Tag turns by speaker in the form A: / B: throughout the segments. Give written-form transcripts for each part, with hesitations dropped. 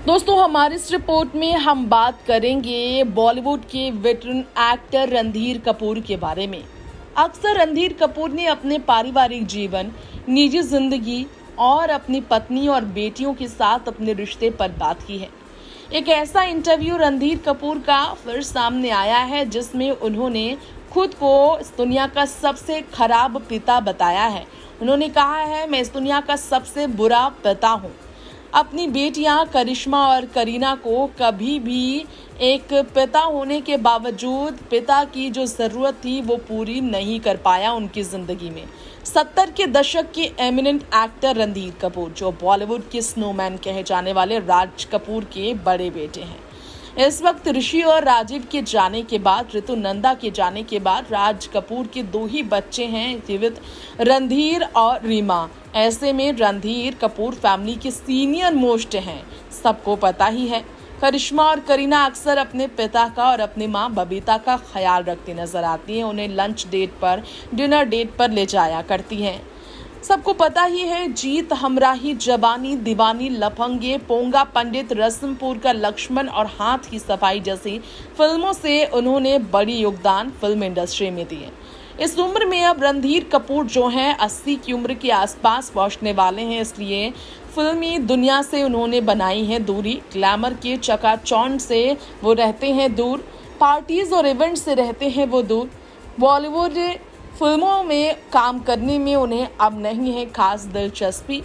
A: दोस्तों, हमारी इस रिपोर्ट में हम बात करेंगे बॉलीवुड के वेटरन एक्टर रणधीर कपूर के बारे में। अक्सर रणधीर कपूर ने अपने पारिवारिक जीवन, निजी जिंदगी और अपनी पत्नी और बेटियों के साथ अपने रिश्ते पर बात की है। एक ऐसा इंटरव्यू रणधीर कपूर का फिर सामने आया है जिसमें उन्होंने खुद को इस दुनिया का सबसे खराब पिता बताया है। उन्होंने कहा है, मैं इस दुनिया का सबसे बुरा पिता हूँ। अपनी बेटियां करिश्मा और करीना को कभी भी एक पिता होने के बावजूद पिता की जो ज़रूरत थी वो पूरी नहीं कर पाया उनकी ज़िंदगी में। 70 के दशक के एमिनेंट एक्टर रणधीर कपूर, जो बॉलीवुड के स्नोमैन कहे जाने वाले राज कपूर के बड़े बेटे हैं। इस वक्त ऋषि और राजीव के जाने के बाद, ऋतु नंदा के जाने के बाद राज कपूर के 2 ही बच्चे हैं जीवित, रणधीर और रीमा। ऐसे में रणधीर कपूर फैमिली के सीनियर मोस्ट हैं, सबको पता ही है। करिश्मा और करीना अक्सर अपने पिता का और अपनी मां बबीता का ख्याल रखती नजर आती हैं। उन्हें लंच डेट पर, डिनर डेट पर ले जाया करती हैं। सबको पता ही है, जीत हमराही, जवानी दीवानी, लफंगे, पोंगा पंडित, रस्मपुर का लक्ष्मण और हाथ की सफाई जैसी फिल्मों से उन्होंने बड़ी योगदान फिल्म इंडस्ट्री में दिए। इस उम्र में अब रणधीर कपूर जो हैं 80 की उम्र के आसपास पहुंचने वाले हैं, इसलिए फिल्मी दुनिया से उन्होंने बनाई है दूरी। ग्लैमर के चकाचौंध से वो रहते हैं दूर, पार्टीज और इवेंट से रहते हैं वो दूर। बॉलीवुड फिल्मों में काम करने में उन्हें अब नहीं है खास दिलचस्पी।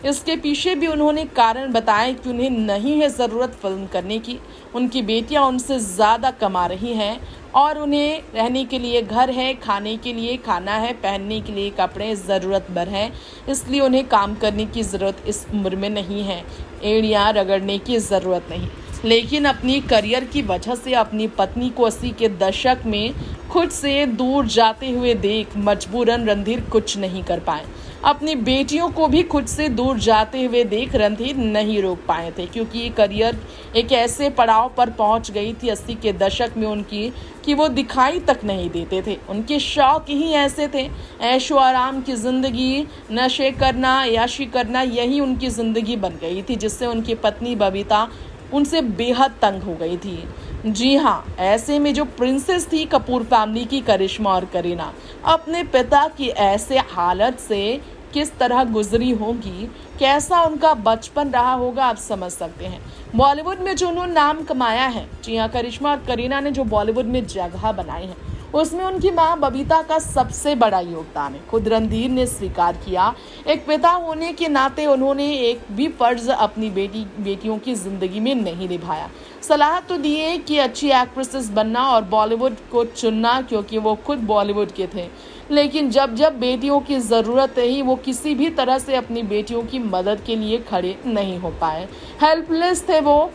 A: इसके पीछे भी उन्होंने कारण बताया कि उन्हें नहीं है ज़रूरत फिल्म करने की। उनकी बेटियां उनसे ज़्यादा कमा रही हैं और उन्हें रहने के लिए घर है, खाने के लिए खाना है, पहनने के लिए कपड़े ज़रूरत भर है, इसलिए उन्हें काम करने की ज़रूरत इस उम्र में नहीं है। एड़ियाँ रगड़ने की ज़रूरत नहीं। लेकिन अपनी करियर की वजह से अपनी पत्नी को 80 के दशक में खुद से दूर जाते हुए देख मजबूरन रणधीर कुछ नहीं कर पाए। अपनी बेटियों को भी खुद से दूर जाते हुए देख रणधीर नहीं रोक पाए थे, क्योंकि करियर एक ऐसे पड़ाव पर पहुंच गई थी 80 के दशक में उनकी कि वो दिखाई तक नहीं देते थे। उनके शौक ही ऐसे थे, ऐशो आराम की ज़िंदगी, नशे करना, याशी करना, यही उनकी ज़िंदगी बन गई थी, जिससे उनकी पत्नी बबीता उनसे बेहद तंग हो गई थी। जी हाँ, ऐसे में जो प्रिंसेस थी कपूर फैमिली की, करिश्मा और करीना, अपने पिता की ऐसे हालत से किस तरह गुजरी होगी, कैसा उनका बचपन रहा होगा, आप समझ सकते हैं। बॉलीवुड में जो उन्होंने नाम कमाया है, जी हाँ, करिश्मा और करीना ने जो बॉलीवुड में जगह बनाई है, उसमें उनकी मां बबीता का सबसे बड़ा योगदान है। खुद रणधीर ने स्वीकार किया, एक पिता होने के नाते उन्होंने एक भी फर्ज अपनी बेटियों की जिंदगी में नहीं निभाया। सलाह तो दिए कि अच्छी एक्ट्रेसेस बनना और बॉलीवुड को चुनना, क्योंकि वो खुद बॉलीवुड के थे। लेकिन जब जब बेटियों की ज़रूरत रही, वो किसी भी तरह से अपनी बेटियों की मदद के लिए खड़े नहीं हो पाए। हेल्पलेस थे वो,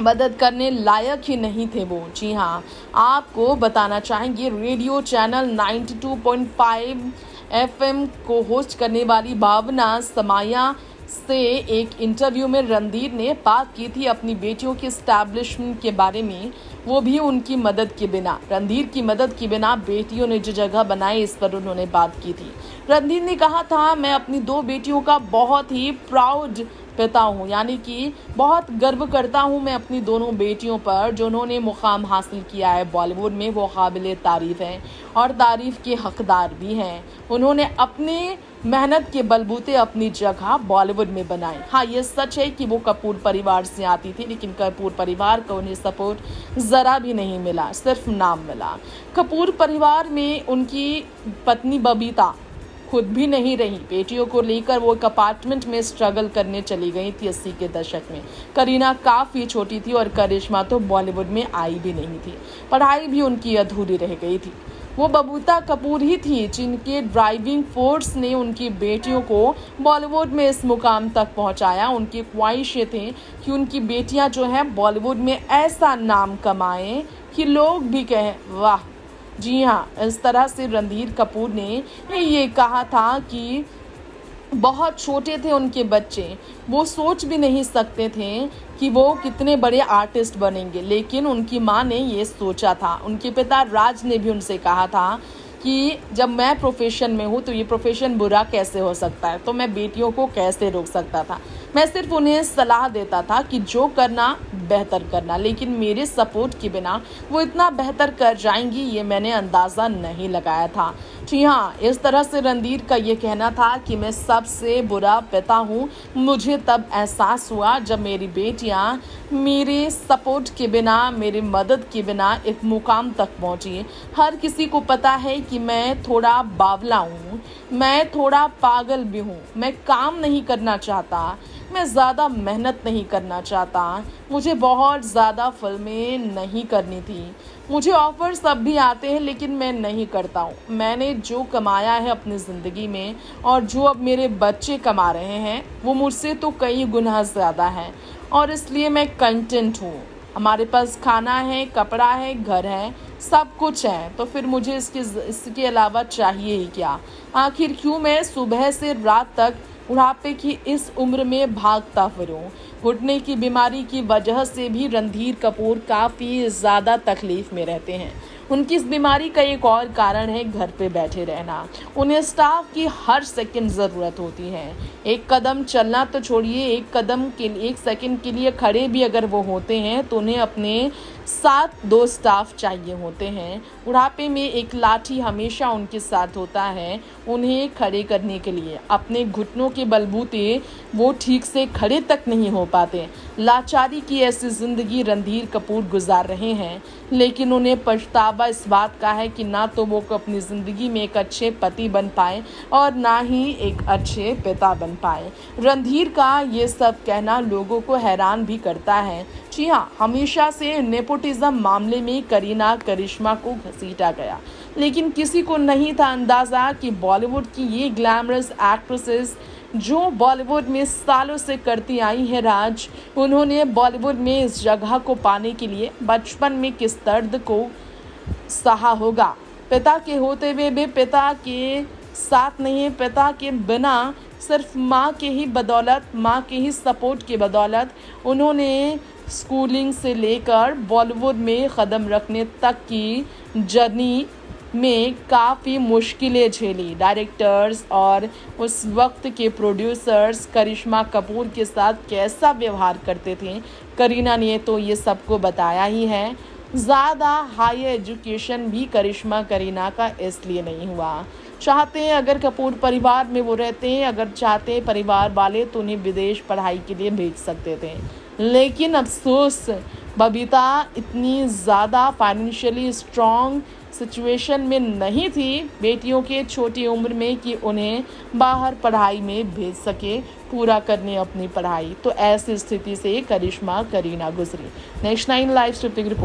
A: मदद करने लायक ही नहीं थे वो। जी हाँ, आपको बताना चाहेंगे, रेडियो चैनल 92.5 FM को होस्ट करने वाली भावना समाया से एक इंटरव्यू में रणधीर ने बात की थी अपनी बेटियों के एस्टैब्लिशमेंट के बारे में, वो भी उनकी मदद के बिना। रणधीर की मदद के बिना बेटियों ने जो जगह बनाई, इस पर उन्होंने बात की थी। रणधीर ने कहा था, मैं अपनी 2 बेटियों का बहुत ही प्राउड पिता हूँ, यानी कि बहुत गर्व करता हूँ मैं अपनी दोनों बेटियों पर। जो उन्होंने मुकाम हासिल किया है बॉलीवुड में, वो काबिल तारीफ़ है और तारीफ़ के हकदार भी हैं। उन्होंने अपने मेहनत के बलबूते अपनी जगह बॉलीवुड में बनाई। हाँ, ये सच है कि वो कपूर परिवार से आती थी, लेकिन कपूर परिवार को उन्हें सपोर्ट ज़रा भी नहीं मिला, सिर्फ नाम मिला। कपूर परिवार में उनकी पत्नी बबीता खुद भी नहीं रही। बेटियों को लेकर वो एक अपार्टमेंट में स्ट्रगल करने चली गई थी 80 के दशक में। करीना काफ़ी छोटी थी और करिश्मा तो बॉलीवुड में आई भी नहीं थी। पढ़ाई भी उनकी अधूरी रह गई थी। वो बबीता कपूर ही थी जिनके ड्राइविंग फोर्स ने उनकी बेटियों को बॉलीवुड में इस मुकाम तक पहुंचाया। उनकी ख्वाहिशें थी कि उनकी बेटियां जो हैं बॉलीवुड में ऐसा नाम कमाएं कि लोग भी कहें वाह। जी हाँ, इस तरह से रणधीर कपूर ने ये कहा था कि बहुत छोटे थे उनके बच्चे, वो सोच भी नहीं सकते थे कि वो कितने बड़े आर्टिस्ट बनेंगे, लेकिन उनकी माँ ने ये सोचा था। उनके पिता राज ने भी उनसे कहा था कि जब मैं प्रोफेशन में हूँ तो ये प्रोफेशन बुरा कैसे हो सकता है, तो मैं बेटियों को कैसे रोक सकता था। मैं सिर्फ उन्हें सलाह देता था कि जो करना बेहतर करना, लेकिन मेरे सपोर्ट के बिना वो इतना बेहतर कर जाएंगी ये मैंने अंदाज़ा नहीं लगाया था। जी हाँ, इस तरह से रणधीर का ये कहना था कि मैं सबसे बुरा पिता हूँ। मुझे तब एहसास हुआ जब मेरी बेटियाँ मेरे सपोर्ट के बिना, मेरी मदद के बिना एक मुकाम तक पहुँची। हर किसी को पता है कि मैं थोड़ा बावला हूँ, मैं थोड़ा पागल भी हूँ, मैं काम नहीं करना चाहता, मैं ज़्यादा मेहनत नहीं करना चाहता, मुझे बहुत ज़्यादा फिल्में नहीं करनी थी, मुझे ऑफर्स अब भी आते हैं लेकिन मैं नहीं करता हूँ। मैंने जो कमाया है अपनी ज़िंदगी में और जो अब मेरे बच्चे कमा रहे हैं वो मुझसे तो कई गुना ज़्यादा है और इसलिए मैं कंटेंट हूँ। हमारे पास खाना है, कपड़ा है, घर है, सब कुछ है, तो फिर मुझे इसके अलावा चाहिए ही क्या। आखिर क्यों मैं सुबह से रात तक बुढ़ापे की इस उम्र में भागता फिरूं। घुटने की बीमारी की वजह से भी रणधीर कपूर काफ़ी ज़्यादा तकलीफ़ में रहते हैं। उनकी इस बीमारी का एक और कारण है घर पे बैठे रहना। उन्हें स्टाफ की हर सेकंड ज़रूरत होती है। एक कदम चलना तो छोड़िए, एक सेकंड के लिए खड़े भी अगर वो होते हैं तो उन्हें अपने साथ 2 स्टाफ चाहिए होते हैं। बुढ़ापे में एक लाठी हमेशा उनके साथ होता है उन्हें खड़े करने के लिए। अपने घुटनों के बलबूते वो ठीक से खड़े तक नहीं हो पाते। लाचारी की ऐसी ज़िंदगी रणधीर कपूर गुजार रहे हैं, लेकिन उन्हें पछतावा इस बात का है कि ना तो वो अपनी ज़िंदगी में एक अच्छे पति बन पाए और ना ही एक अच्छे पिता बन पाए। रणधीर का ये सब कहना लोगों को हैरान भी करता है। जी हाँ, हमेशा से नेपोटिज्म मामले में करीना करिश्मा को घसीटा गया, लेकिन किसी को नहीं था अंदाज़ा कि बॉलीवुड की ये ग्लैमरस एक्ट्रेसेस जो बॉलीवुड में सालों से करती आई हैं राज, उन्होंने बॉलीवुड में इस जगह को पाने के लिए बचपन में किस दर्द को सहा होगा। पिता के होते हुए भी पिता के साथ नहीं, पिता के बिना सिर्फ माँ के ही बदौलत, माँ के ही सपोर्ट के बदौलत उन्होंने स्कूलिंग से लेकर बॉलीवुड में कदम रखने तक की जर्नी में काफ़ी मुश्किलें झेली। डायरेक्टर्स और उस वक्त के प्रोड्यूसर्स करिश्मा कपूर के साथ कैसा व्यवहार करते थे, करीना ने तो ये सबको बताया ही है। ज़्यादा हाई एजुकेशन भी करीना का इसलिए नहीं हुआ। चाहते हैं अगर कपूर परिवार में वो रहते हैं, अगर चाहते हैं परिवार वाले तो उन्हें विदेश पढ़ाई के लिए भेज सकते थे, लेकिन अफसोस बबीता इतनी ज़्यादा फाइनेंशियली स्ट्रॉन्ग सिचुएशन में नहीं थी बेटियों के छोटी उम्र में कि उन्हें बाहर पढ़ाई में भेज सके, पूरा करने अपनी पढ़ाई। तो ऐसी स्थिति से करिश्मा करीना गुजरी। Next 9 live scripting report.